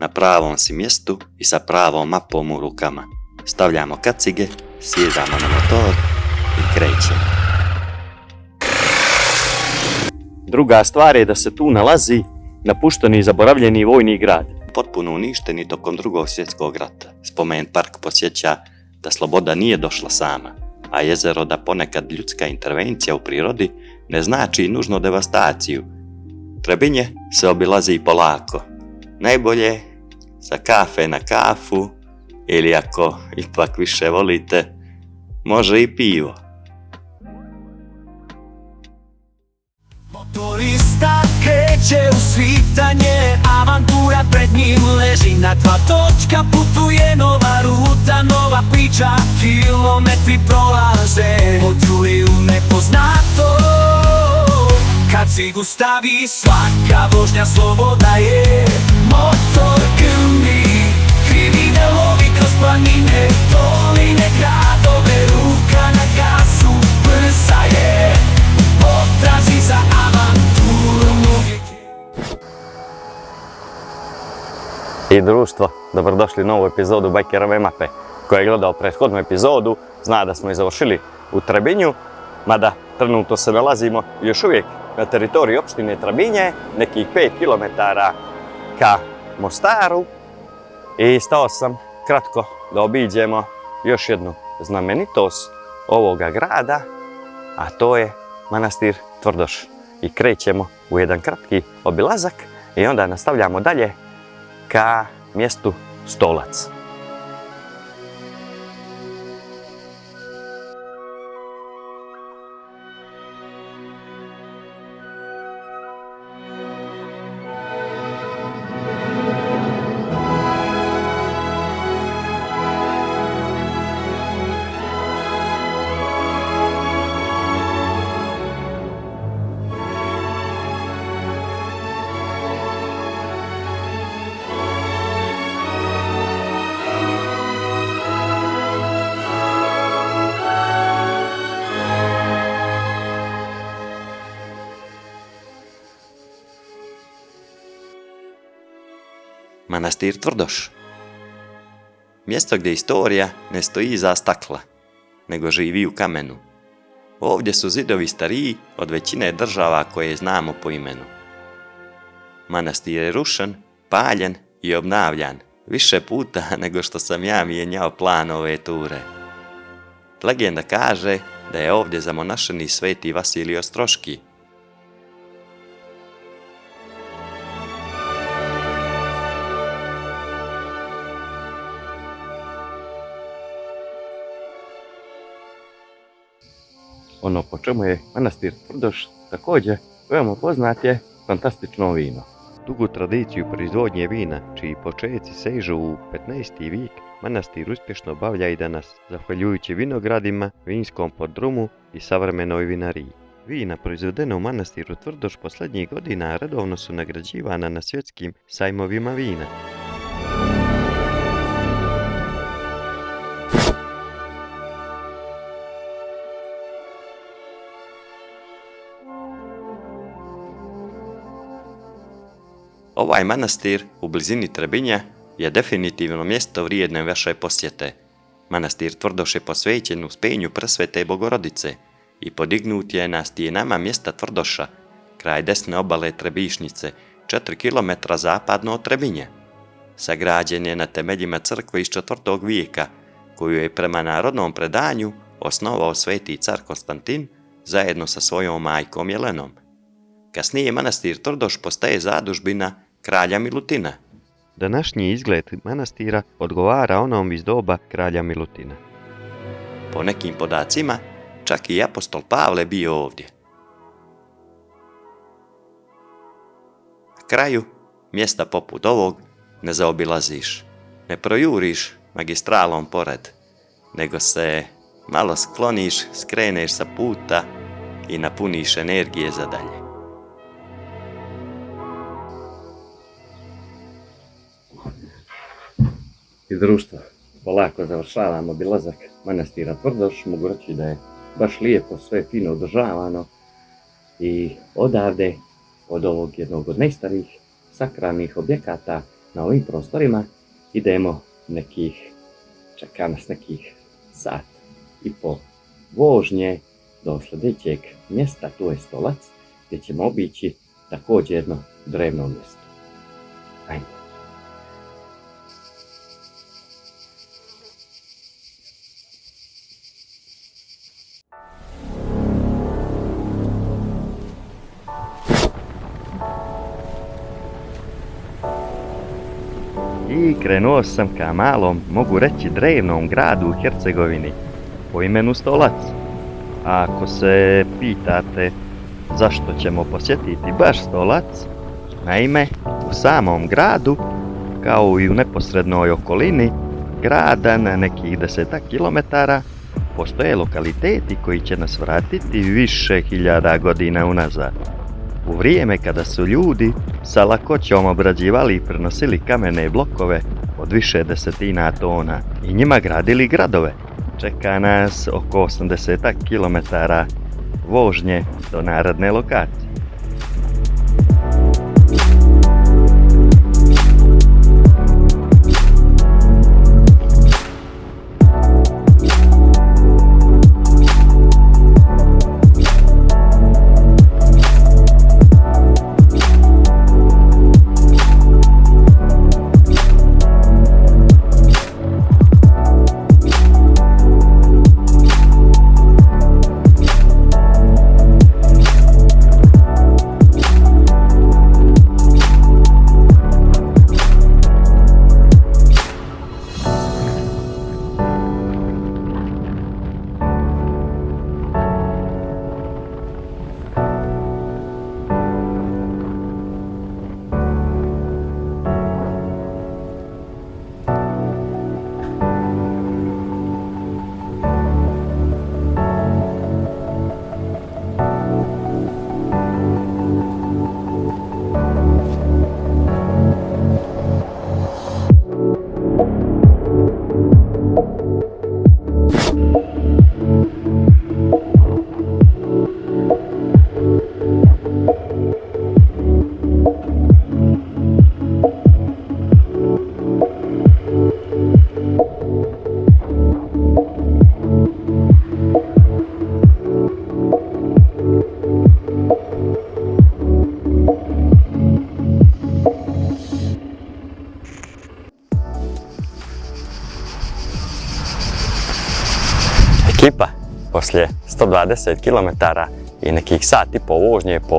Na pravom si mjestu i sa pravom mapom u rukama. Stavljamo kacige, sjedamo na motor i krećemo. Druga stvar je da se tu nalazi napušteni i zaboravljeni vojni grad. Potpuno uništeni tokom Drugog svjetskog rata. Spomen park podsjeća da sloboda nije došla sama, a jezero da ponekad ljudska intervencija u prirodi ne znači nužno devastaciju. Trebinje se obilazi polako. Najbolje za kafe na kafu ili ako ipak više volite, može i pivo. Motorista kreće u svitanje, avantura pred njim leži na dva točka. Putuje nova ruta, nova priča, kilometri prolaze, odjuli u nepoznato. Kad cigu stavi, svaka vožnja sloboda je. Motor grmi, krivine lovi kroz planine, doline, gradove, ruka na gasu, brza je, potrazi za avanturom uvijek. I društvo, dobrodošli u novu epizodu Bajkerove mape. Ko je gledao prethodnu epizodu, zna da smo je završili u Trebinju, mada trenutno se nalazimo još uvijek na teritoriji opštine Trebinje, nekih 5 km ka Mostaru, i stao sam kratko da obiđemo još jednu znamenitost ovoga grada, a to je manastir Tvrdoš. I krećemo u jedan kratki obilazak i onda nastavljamo dalje ka mjestu Stolac. Manastir Tvrdoš. Mjesto gdje istorija ne stoji iza stakla, nego živi u kamenu. Ovdje su zidovi stariji od većine država koje znamo po imenu. Manastir je rušen, paljen i obnavljan više puta nego što sam ja mijenjao plan ove ture. Legenda kaže da je ovdje zamonašeni sveti Vasilij Ostroški. Ono po čemu je manastir Tvrdoš također veoma poznat je fantastično vino. Dugu tradiciju proizvodnje vina, čiji počeci sežu u 15. vijek, manastir uspješno obavlja i danas, zahvaljujući vinogradima, vinskom podrumu i savremenoj vinariji. Vina proizvedena u manastiru Tvrdoš posljednjih godina redovno su nagrađivana na svjetskim sajmovima vina. Ovaj manastir u blizini Trebinja je definitivno mjesto vrijedne vaše posjete. Manastir Tvrdoš je posvećen uspenju Presvete Bogorodice i podignut je na stijenama mjesta Tvrdoša, kraj desne obale Trebišnice, 4 km zapadno od Trebinja. Sagrađen je na temeljima crkve iz 4. vijeka, koju je prema narodnom predanju osnovao sveti car Konstantin zajedno sa svojom majkom Jelenom. Kasnije manastir Tvrdoš postaje zadužbina kralja Milutina. Današnji izgled manastira odgovara onom iz doba kralja Milutina. Po nekim podacima, čak i apostol Pavle bio ovdje. Na kraju, mjesta poput ovog ne zaobilaziš, ne projuriš magistralom pored, nego se malo skloniš, skreneš sa puta i napuniš energije za dalje. I društvo, polako završavamo obilazak manastira Tvrdoš. Mogu reći da je baš lijepo, sve fino održavano i odavde, od ovog jednog od najstarijih sakralnih objekata na ovim prostorima idemo čeka nas nekih sat i pol vožnje do sljedećeg mjesta, to je Stolac, gdje ćemo obići također jedno drevno mjesto. Ajmo. I krenuo sam ka malom, mogu reći drevnom gradu u Hercegovini po imenu Stolac. A ako se pitate zašto ćemo posjetiti baš Stolac, naime u samom gradu, kao i u neposrednoj okolini grada na nekih 10 kilometara, postoje lokaliteti koji će nas vratiti više hiljada godina unazad. U vrijeme kada su ljudi sa lakoćom obrađivali i prenosili kamene blokove od više desetina tona i njima gradili gradove, čeka nas oko 80 kilometara vožnje do naredne lokacije. Ekipa, poslije 120 km i nekih sat i pol vožnje po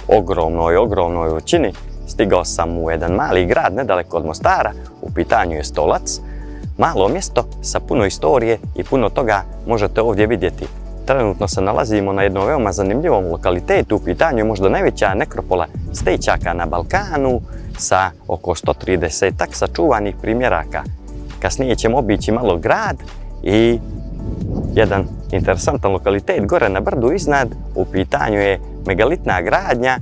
ogromnoj vrućini, stigao sam u jedan mali grad nedaleko od Mostara, u pitanju je Stolac. Malo mjesto sa puno istorije i puno toga možete ovdje vidjeti. Trenutno se nalazimo na jednom veoma zanimljivom lokalitetu, u pitanju je možda najveća nekropola Stejčaka na Balkanu sa oko 130 sačuvanih primjeraka. Kasnije ćemo obići malo grad i jedan interesantan lokalitet gore na brdu iznad. U pitanju je megalitna gradnja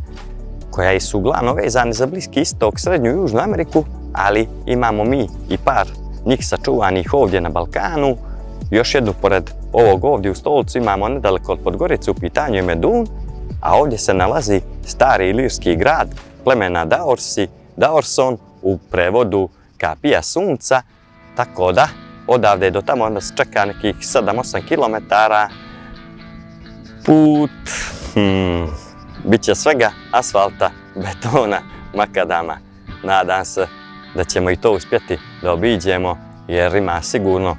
koja su uglavnom vezani za Bliski istok, Srednju i Južnu Ameriku, ali imamo mi i par njih sačuvanih ovdje na Balkanu. Još jednu pored ovog ovdje u Stolcu imamo nedaleko od Podgorice, u pitanju je Medun, a ovdje se nalazi stari ilirski grad plemena Daorson, u prevodu Kapija sunca, tako da odavde do tamo nas čeka nekih 7-8 km put. Biće svega asfalta, betona, makadama. Nadam se da ćemo i to uspjeti da obiđemo jer ima sigurno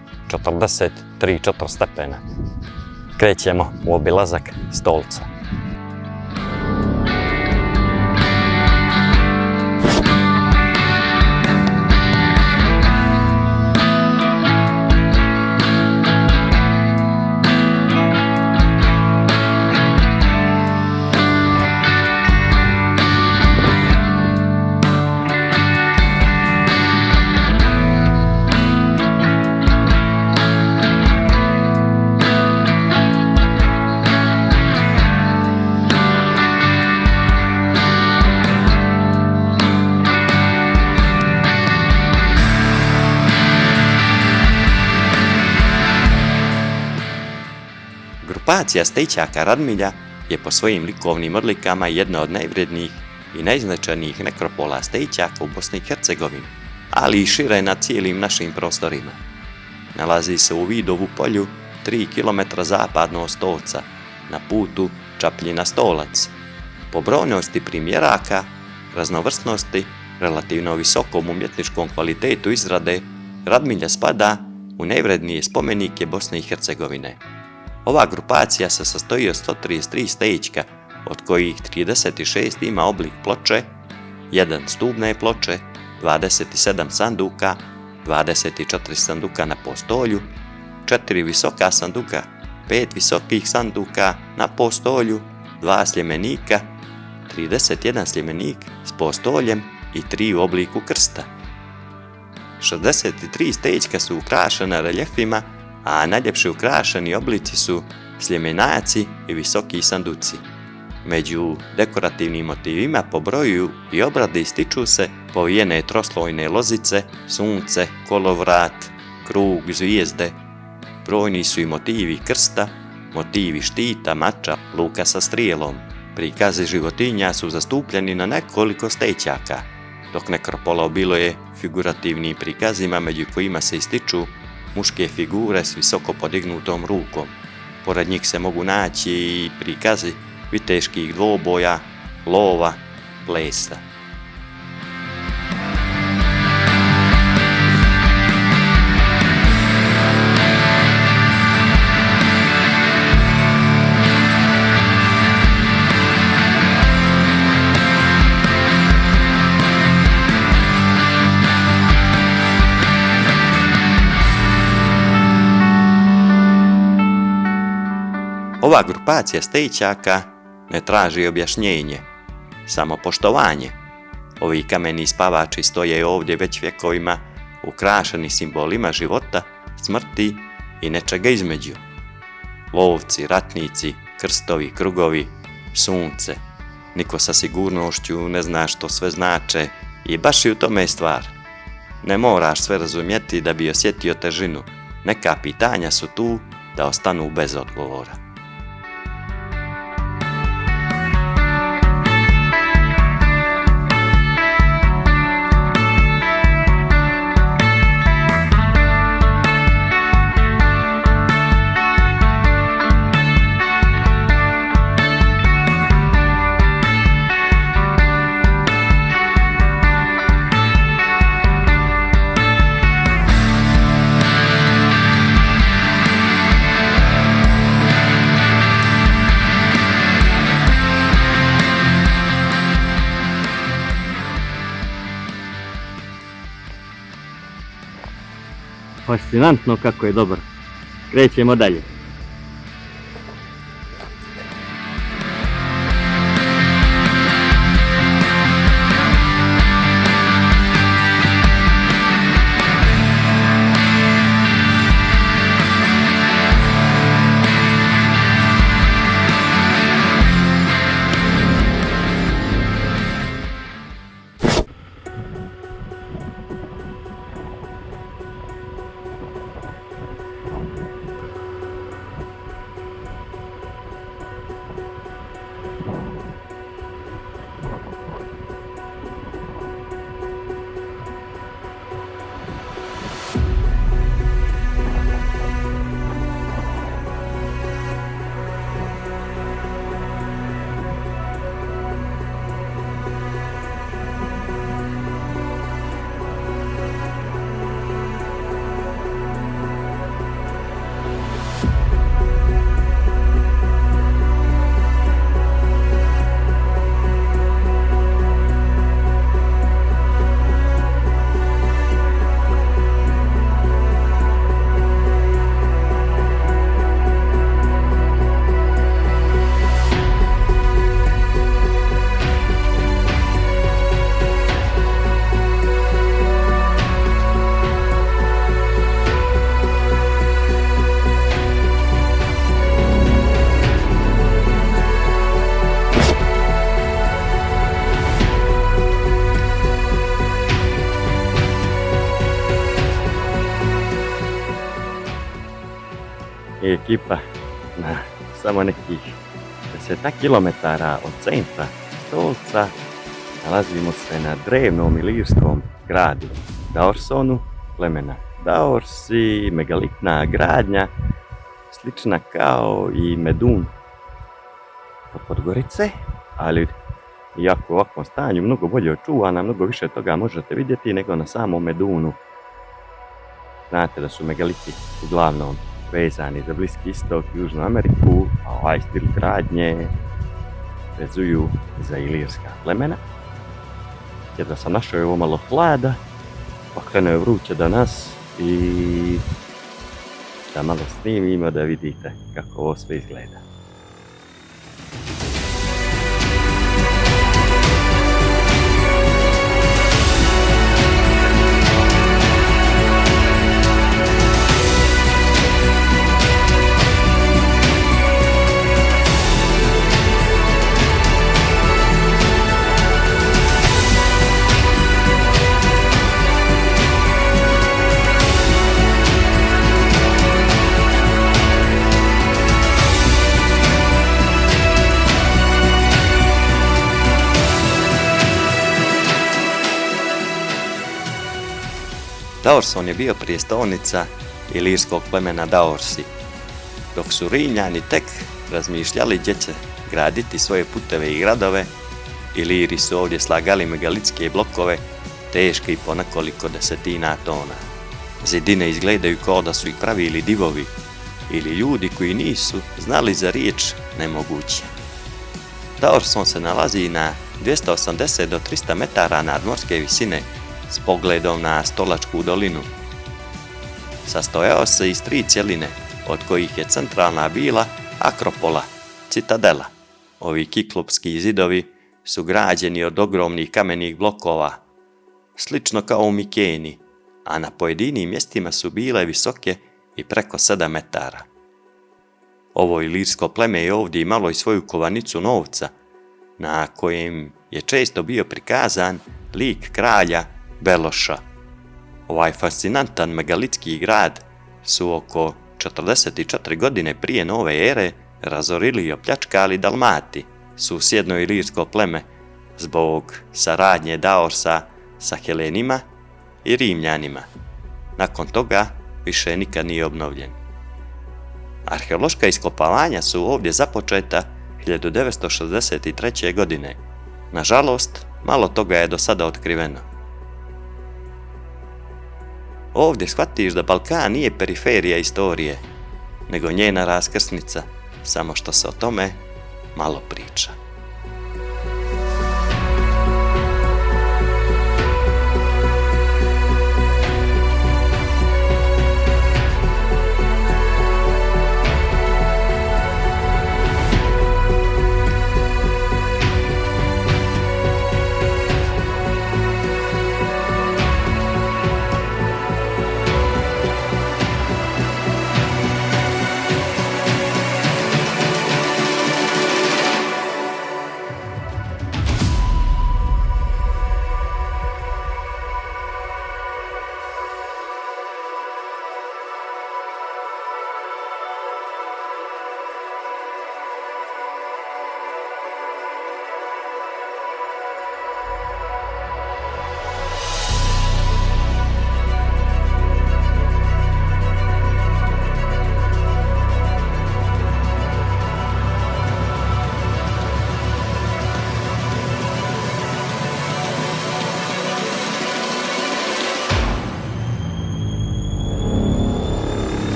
43-4 stepena. Krećemo u obilazak Stolca. Grupacija Stejčaka Radmilja je po svojim likovnim odlikama jedna od najvrednijih i najznačajnijih nekropola Stejćaka u Bosni i Hercegovini, ali i šire na cijelim našim prostorima. Nalazi se u Vidovu polju 3 km zapadno od Stolca, na putu Čapljina-Stolac. Po brojnosti primjeraka, raznovrsnosti, relativno visokom umjetničkom kvalitetu izrade, Radmilja spada u najvrednije spomenike Bosne i Hercegovine. Ova grupacija se sastoji od 133 stejićka, od kojih 36 ima oblik ploče, 1 stubne ploče, 27 sanduka, 24 sanduka na postolju, 4 visoka sanduka, 5 visokih sanduka na postolju, 2 sljemenika, 31 sljemenik s postoljem i 3 u obliku krsta. 63 stejićka su ukrašena reljefima, a najljepše ukrašeni oblici su sljemenaci i visoki sanduci. Među dekorativnim motivima po broju i obradi ističu se povijene troslojne lozice, sunce, kolovrat, krug, zvijezde. Brojni su i motivi krsta, motivi štita, mača, luka sa strijelom. Prikazi životinja su zastupljeni na nekoliko stejićaka, dok nekropola obiluje figurativnim prikazima među kojima se ističu muške figure s visoko podignutom rukom. Pored njih se mogu naći i prikazi viteških dvoboja, lova, plesa. Ova grupacija stejićaka ne traži objašnjenje, samo poštovanje. Ovi kameni spavači stoje ovdje već vjekovima, ukrašeni simbolima života, smrti i nečega između. Lovci, ratnici, krstovi, krugovi, sunce. Niko sa sigurnošću ne zna što sve znače i baš i u tome je stvar. Ne moraš sve razumjeti da bi osjetio težinu. Neka pitanja su tu da ostanu bez odgovora. Fascinantno kako je dobar. Krećemo dalje. Ekipa na samo nekih 10 kilometara od centra Stolca Nalazimo se na drevnom ilirskom gradu Daorsonu, plemena Daorsi, megalitna gradnja, slična kao i Medun kod Podgorice, ali iako u ovakvom stanju mnogo bolje očuvana, mnogo više toga možete vidjeti nego na samom Medunu. Znate da su megaliti uglavnom vezani za Bliski istok i Južnu Ameriku, a ovaj stil gradnje vezuju za ilirska plemena. Jedva sam našao ovo malo hlada, okrenuo je vruće do nas i da malo snimimo da vidite kako ovo sve izgleda. Daorson je bio prijestolnica ilirskog plemena Daorsi, dok su Rimljani tek razmišljali gdje će graditi svoje puteve i gradove. Iliri su ovdje slagali megalitske blokove teške i po nekoliko desetina tona. Zidine izgledaju kao da su ih pravili divovi ili ljudi koji nisu znali za riječ nemoguće. Daorson se nalazi na 280 do 300 metara nadmorske visine s pogledom na Stolačku dolinu. Sastojao se iz 3 cjeline, od kojih je centralna bila Akropola, citadela. Ovi kiklopski zidovi su građeni od ogromnih kamenih blokova, slično kao u Mikeni, a na pojedinim mjestima su bile visoke i preko 7 metara. Ovo ilirsko pleme je ovdje imalo i svoju kovanicu novca, na kojem je često bio prikazan lik kralja Beloša. Ovaj fascinantan megalitski grad su oko 44 godine prije nove ere razorili i opljačkali Dalmati, susjedno ilirsko pleme, zbog saradnje Daorsa sa Helenima i Rimljanima. Nakon toga više nikad nije obnovljen. Arheološka iskopavanja su ovdje započeta 1963. godine. Nažalost, malo toga je do sada otkriveno. Ovdje shvatiš da Balkan nije periferija istorije, nego njena raskrsnica, samo što se o tome malo priča.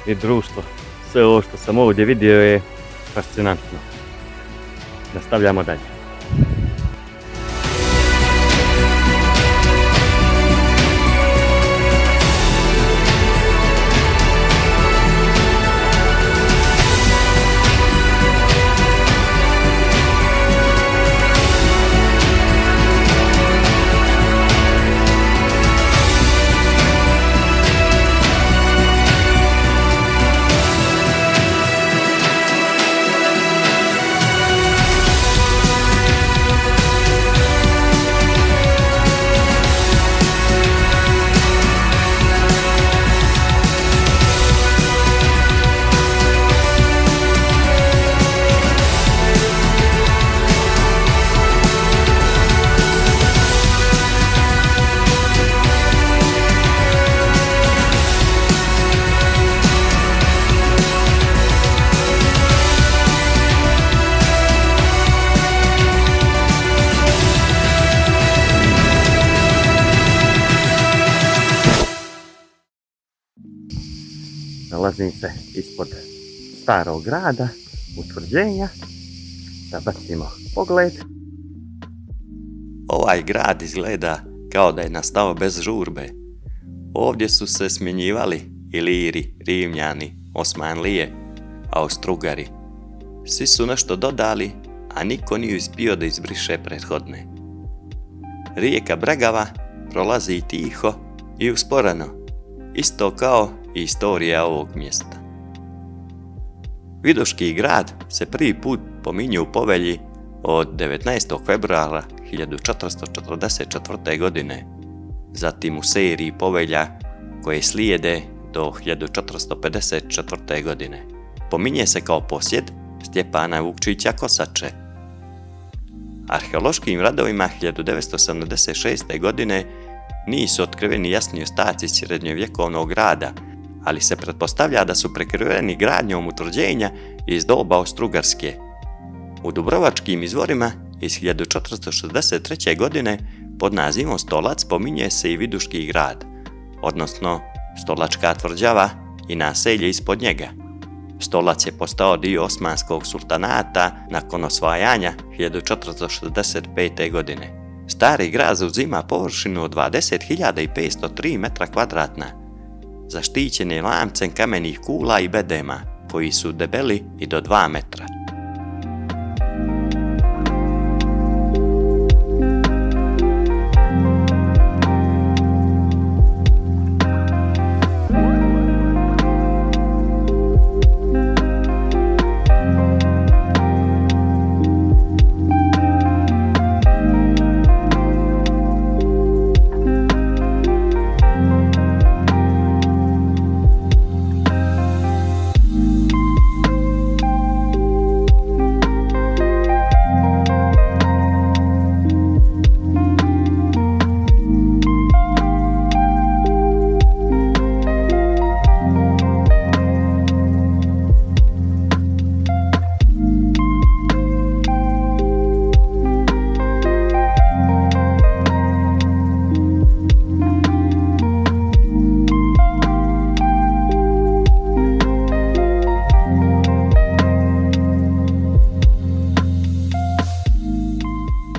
I društvo, sve ovo što sam ovdje vidio je fascinantno. Nastavljamo dalje. Nalazim se ispod starog grada, utvrđenja, da bacimo pogled. Ovaj grad izgleda kao da je nastao bez žurbe. Ovdje su se smjenjivali Iliri, Rimljani, Osmanlije, Austrugari. Svi su nešto dodali, a niko nije uspio da izbriše prethodne. Rijeka Bregava prolazi tiho i usporeno, isto kao i istorija ovog mjesta. Vidoški grad se prvi put pominje u povelji od 19. februara 1444. godine, zatim u seriji povelja koje slijede do 1454. godine. Pominje se kao posjed Stjepana Vukčića Kosače. Arheološkim radovima 1976. godine nisu otkriveni jasni ostaci srednjovjekovnog grada, ali se pretpostavlja da su prekriveni gradnjom utvrđenja iz doba Austrougarske. U dubrovačkim izvorima iz 1463. godine pod nazivom Stolac pominje se i Viduški grad, odnosno Stolačka tvrđava i naselje ispod njega. Stolac je postao dio Osmanskog sultanata nakon osvajanja 1465. godine. Stari grad zauzima površinu od 20.503 m2, zaštićen je lancem kamenih kula i bedema, koji su debeli i do 2 metra.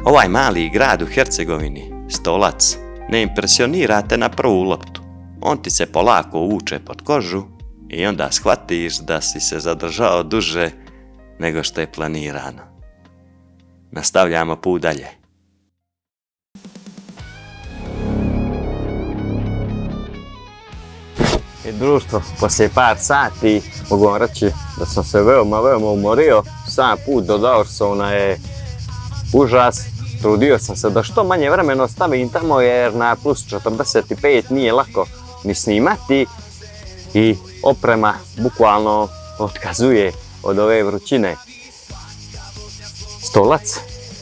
Ovaj mali grad u Hercegovini, Stolac, ne impresionira te na prvu loptu. On ti se polako uvuče pod kožu i onda shvatiš da si se zadržao duže nego što je planirano. Nastavljamo put dalje. I društvo, poslije par sati mogu vam reći da sam se veoma umorio. Sam put do Daursona je užas. Trudio sam se da što manje vremena ostavim tamo jer na plus 45 nije lako ni snimati i oprema bukvalno otkazuje od ove vrućine. Stolac,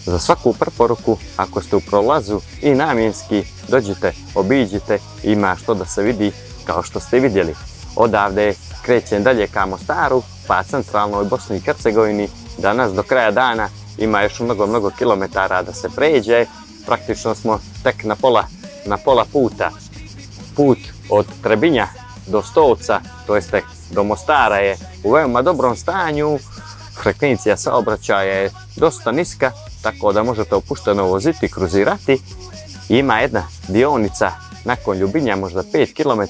za svaku preporuku, ako ste u prolazu i namjenski, dođite, obiđite, ima što da se vidi kao što ste vidjeli. Odavde krećem dalje ka Mostaru, pa centralnoj Bosni i Hercegovini. Danas do kraja dana ima još mnogo kilometara da se pređe. Praktično smo tek na pola puta. Put od Trebinja do Stolca, to jeste do Mostara, je u veoma dobrom stanju. Frekvencija saobraćaja je dosta niska, tako da možete opušteno voziti, kruzirati. Ima jedna dionica nakon Ljubinja, možda 5 km,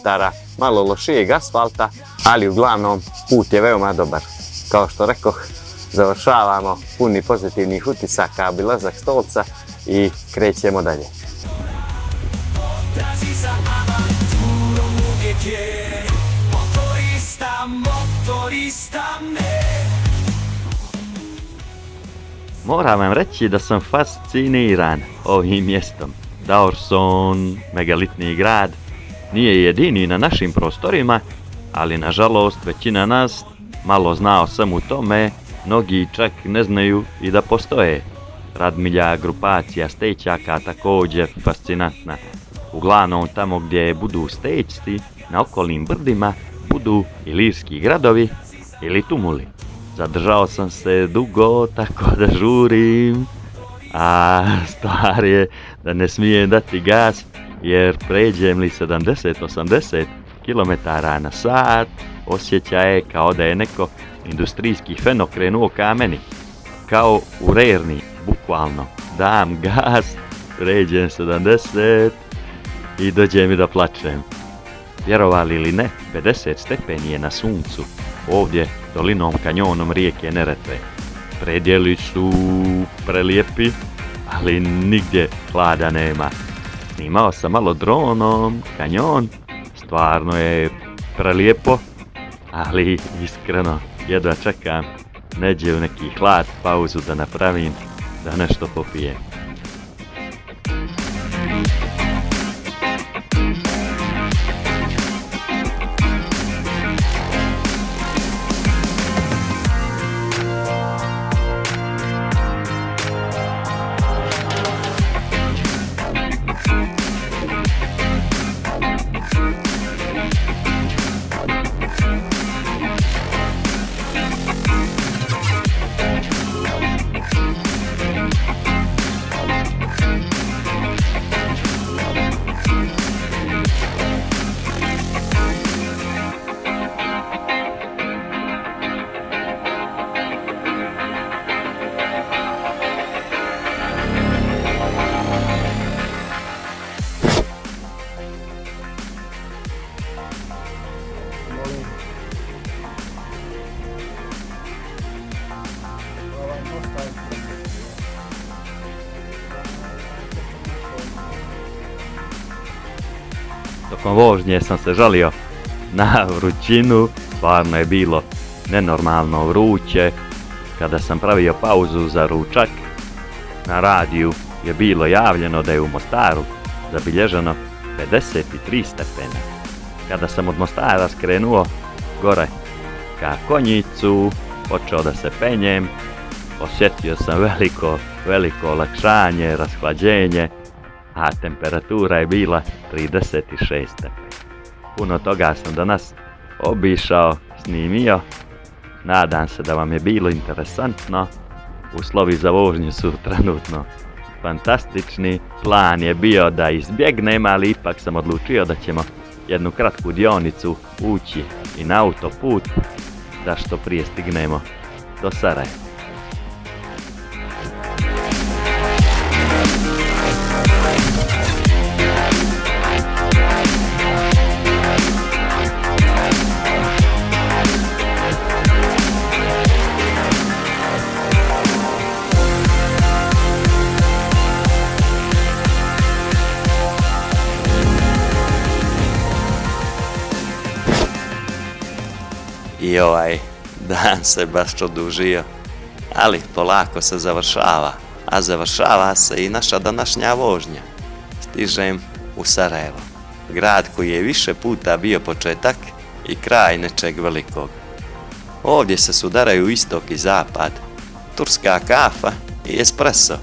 malo lošijeg asfalta, ali uglavnom put je veoma dobar. Kao što rekoh, završavamo puni pozitivnih utisaka obilazak Stolca i krećemo dalje. Moram vam reći da sam fasciniran ovim mjestom. Daurson, megalitni grad, nije jedini na našim prostorima, ali nažalost većina nas malo zna o svemu tome, mnogi čak ne znaju i da postoje. Radmilja, grupacija stećaka također fascinantna. Uglavnom tamo gdje budu stećci, na okolnim brdima, budu ilirski gradovi ili tumuli. Zadržao sam se dugo, tako da žurim, a stvar je da ne smijem dati gas, jer pređem li 70-80, km/h, osjećaj je kao da je neko industrijski fen okrenuo ka meni. Kao u rerni, bukvalno. Dam gas, pređem 70 i dođe mi da plačem. Vjerovali ili ne, 50 stepeni je na suncu, ovdje dolinom kanjonom rijeke Neretve. Predjeli su prelijepi, ali nigdje hlada nema. Snimao sam malo dronom, kanjon, stvarno je prelijepo, ali iskreno jedva čekam neđe u neki hlad, pauzu da napravim, da nešto popijem. Tokom vožnje sam se žalio na vrućinu, stvarno je bilo nenormalno vruće. Kada sam pravio pauzu za ručak, na radiju je bilo javljeno da je u Mostaru zabilježeno 53 stepena. Kada sam od Mostara skrenuo gore ka Konjicu, počeo da se penjem, osjetio sam veliko olakšanje, rashlađenje, a temperatura je bila 36 stepeni. Puno toga sam danas obišao, snimio. Nadam se da vam je bilo interesantno. Uslovi za vožnju su trenutno fantastični. Plan je bio da izbjegnem, ali ipak sam odlučio da ćemo jednu kratku dionicu ući i na autoput, da što prije stignemo do Sarajeva. I ovaj dan se baš odužio, ali polako se završava, a završava se i naša današnja vožnja. Stižem u Sarajevo, grad koji je više puta bio početak i kraj nečeg velikog. Ovdje se sudaraju istok i zapad, turska kafa i espresso,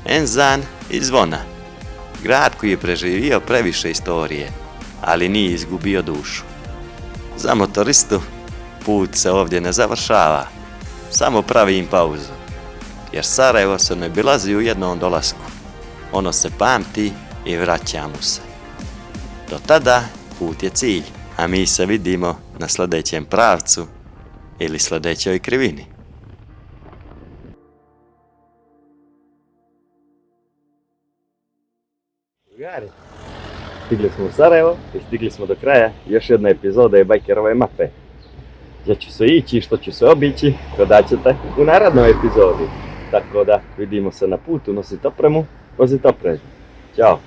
enzan i zvona. Grad koji je preživio previše istorije, ali nije izgubio dušu. Za motoristu put se ovdje ne završava, samo pravim pauzu, jer Sarajevo se ne obilazi u jednom dolasku. Ono se pamti i vraća mu se. Do tada put je cilj, a mi se vidimo na sljedećem pravcu ili sljedećoj krivini. Drugari, stigli smo u Sarajevo i stigli smo do kraja još jedne epizode Bajkerove mape. Gdje ću se ići i što ću se obići, dodat ćete u narednoj epizodi. Tako da vidimo se na putu, nosite opremu, vozite opremu. Ćao!